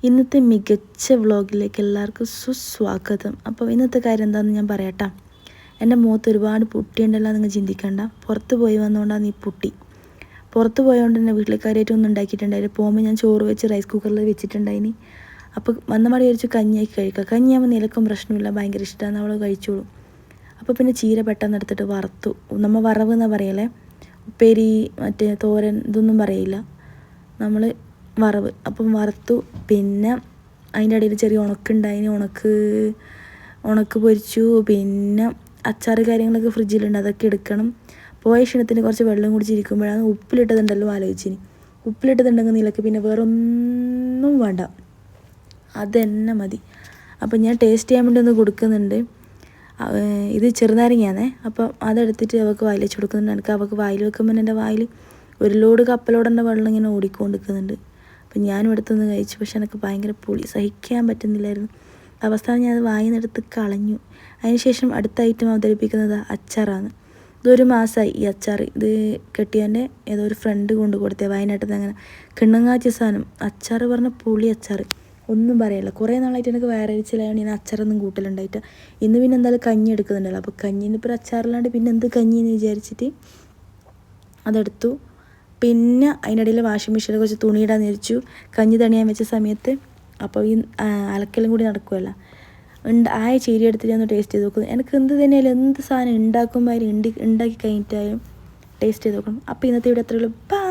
ഇന്നത്തെ മികച്ച വ്ളോഗിലേക്ക് എല്ലാവർക്കും സുസ്വാഗതം. അപ്പോൾ ഇന്നത്തെ കാര്യം എന്താണെന്ന് ഞാൻ പറയാട്ടോ. എൻ്റെ മുഖത്ത് ഒരുപാട് പുട്ടിയുണ്ടല്ലോ നിങ്ങൾ ചിന്തിക്കണ്ട. പുറത്ത് പോയി വന്നുകൊണ്ടാണ് ഈ പുട്ടി. പുറത്ത് പോയതുകൊണ്ട് തന്നെ വീട്ടിലെ കാര്യമായിട്ടൊന്നും ഉണ്ടാക്കിയിട്ടുണ്ടായില്ല. പോകുമ്പോൾ ഞാൻ ചോറ് വെച്ച് റൈസ് കുക്കറിൽ വെച്ചിട്ടുണ്ടായിനി. അപ്പോൾ വന്നമാടി വിചാരിച്ചു കഞ്ഞിയാക്കി കഴിക്കാം. കഞ്ഞിയാകുമ്പോൾ നിലക്കും പ്രശ്നമില്ല, ഭയങ്കര ഇഷ്ടമാണ്, അവൾ കഴിച്ചോളൂ. അപ്പോൾ പിന്നെ ചീര പെട്ടെന്ന് എടുത്തിട്ട് വറുത്തു. നമ്മൾ വറവ് എന്നാ പറയലേ, ഉപ്പേരി മറ്റേ തോരൻ ഇതൊന്നും പറയില്ല, നമ്മൾ വറവ്. അപ്പം വറുത്തു. പിന്നെ അതിൻ്റെ ഇടയിൽ ചെറിയ ഉണക്കുണ്ടായിന്, ഉണക്ക് പൊരിച്ചു. പിന്നെ അച്ചാറ് കാര്യങ്ങളൊക്കെ ഫ്രിഡ്ജിലുണ്ട്, അതൊക്കെ എടുക്കണം. പോയ ക്ഷണത്തിന് കുറച്ച് വെള്ളം കുടിച്ചിരിക്കുമ്പോഴാണ് ഉപ്പിലിട്ടതുണ്ടല്ലോ ആലോചിച്ചിന്. ഉപ്പിലിട്ടതുണ്ടെങ്കിൽ നിലക്ക് പിന്നെ വേറെ ഒന്നും വേണ്ട, അതെന്നെ മതി. അപ്പം ഞാൻ ടേസ്റ്റ് ചെയ്യാൻ വേണ്ടി ഒന്ന് കൊടുക്കുന്നുണ്ട്. ഇത് ചെറുനാരങ്ങയാണേ. അപ്പം അതെടുത്തിട്ട് അവൾക്ക് വായിൽ വെച്ച് കൊടുക്കുന്നുണ്ട്. എനിക്ക് അവൾക്ക് വായിൽ വെക്കുമ്പോൾ എൻ്റെ വായിൽ ഒരു ലോഡ് കപ്പലോടെ വെള്ളം ഇങ്ങനെ ഓടിക്കൊണ്ടിരിക്കുന്നുണ്ട്. അപ്പം ഞാനും എടുത്തൊന്ന് കഴിച്ചു. പക്ഷെ എനിക്ക് ഭയങ്കര പുളി സഹിക്കാൻ പറ്റുന്നില്ലായിരുന്നു. അവസാനം ഞാനത് വായിന്നെടുത്ത് കളഞ്ഞു. അതിനുശേഷം അടുത്ത ഐറ്റം അവതരിപ്പിക്കുന്നത് അച്ചാറാണ്. ഇതൊരു മാസമായി ഈ അച്ചാർ. ഇത് കെട്ടിയവൻ്റെ ഏതോ ഒരു ഫ്രണ്ട് കൊണ്ട് കൊടുത്തേ, വയനാട്ടിൽ നിന്ന്. അങ്ങനെ കിണ്ണങ്ങാച്ച സാധനം അച്ചാർ, പറഞ്ഞ പുളി അച്ചാർ, ഒന്നും പറയില്ല. കുറേ നാളായിട്ട് എനിക്ക് വയറരിച്ചിലായതുകൊണ്ട് ഞാൻ അച്ചാറൊന്നും കൂട്ടലുണ്ടായിട്ട്. ഇന്ന് പിന്നെ എന്തായാലും കഞ്ഞി എടുക്കുന്നുണ്ടല്ലോ, അപ്പോൾ കഞ്ഞീൻ്റെ ഇപ്പോൾ അച്ചാറില്ലാണ്ട് പിന്നെ എന്ത് കഞ്ഞിന്ന് വിചാരിച്ചിട്ട് അതെടുത്തു. പിന്നെ അതിനിടയിൽ വാഷിംഗ് മെഷീനിൽ കുറച്ച് തുണിയിടാൻ വിചാരിച്ചു, കഞ്ഞി തണിയാൻ വെച്ച സമയത്ത്. അപ്പോൾ ഈ അലക്കലും കൂടി നടക്കുമല്ലോ. ആയ ചീരി എടുത്തിട്ട് ഒന്ന് ടേസ്റ്റ് ചെയ്ത് നോക്കുന്നു. എനിക്ക് എന്ത് തന്നെയായാലും എന്ത് സാധനം ഉണ്ടാക്കുമ്പോൾ ഉണ്ടാക്കി കഴിഞ്ഞിട്ടായാലും ടേസ്റ്റ് ചെയ്ത് നോക്കണം. അപ്പോൾ ഇന്നത്തെ ഇവിടെ അത്രയുള്ളൂ. ബൈ.